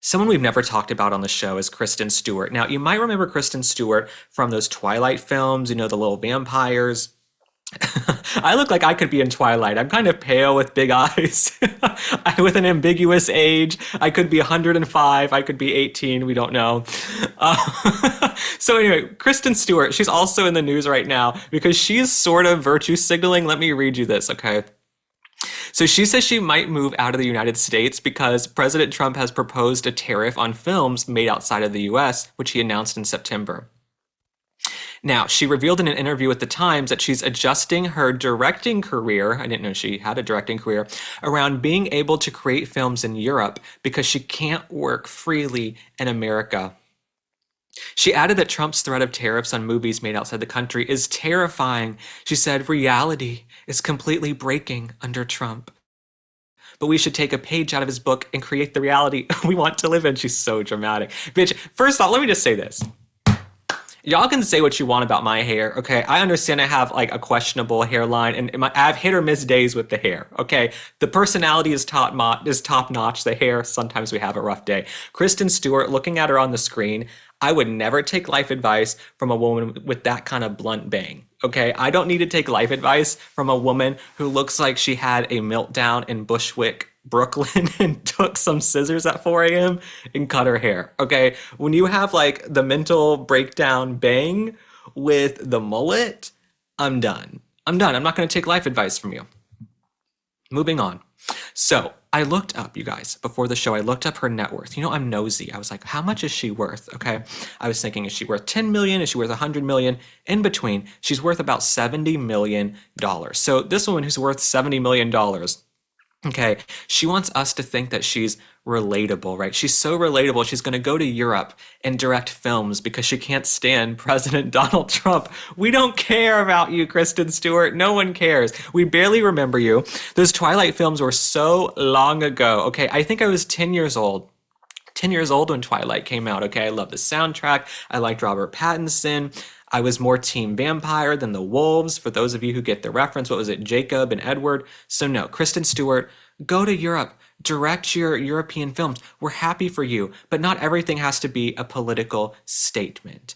Someone we've never talked about on the show is Kristen Stewart. Now, you might remember Kristen Stewart from those Twilight films, the little vampires. I look like I could be in Twilight. I'm kind of pale with big eyes, with an ambiguous age. I could be 105. I could be 18. We don't know. So anyway, Kristen Stewart, she's also in the news right now because she's sort of virtue signaling. Let me read you this, okay? So she says she might move out of the United States because President Trump has proposed a tariff on films made outside of the US, which he announced in September. Now, she revealed in an interview with The Times that she's adjusting her directing career, I didn't know she had a directing career, around being able to create films in Europe because she can't work freely in America. She added that Trump's threat of tariffs on movies made outside the country is terrifying. She said reality is completely breaking under Trump. But we should take a page out of his book and create the reality we want to live in. She's so dramatic. Bitch, first off, let me just say this. Y'all can say what you want about my hair, okay? I understand I have like a questionable hairline and I have hit or miss days with the hair, okay? The personality is top notch. The hair, sometimes we have a rough day. Kristen Stewart, looking at her on the screen, I would never take life advice from a woman with that kind of blunt bang, okay? I don't need to take life advice from a woman who looks like she had a meltdown in Bushwick, Brooklyn, and took some scissors at 4 a.m. and cut her hair, okay? When you have like the mental breakdown bang with the mullet, I'm done. I'm done. I'm not going to take life advice from you. Moving on. So I looked up, you guys, before the show, I looked up her net worth. I'm nosy. I was like, how much is she worth? Okay. I was thinking, is she worth 10 million? Is she worth 100 million? In between, she's worth about $70 million. So this woman who's worth $70 million, okay, she wants us to think that she's relatable, right? She's so relatable. She's going to go to Europe and direct films because she can't stand President Donald Trump. We don't care about you, Kristen Stewart. No one cares. We barely remember you. Those Twilight films were so long ago. Okay, I think I was 10 years old. 10 years old when Twilight came out, okay? I love the soundtrack. I liked Robert Pattinson. I was more Team Vampire than the Wolves. For those of you who get the reference, what was it, Jacob and Edward? So no, Kristen Stewart, go to Europe. Direct your European films. We're happy for you, but not everything has to be a political statement.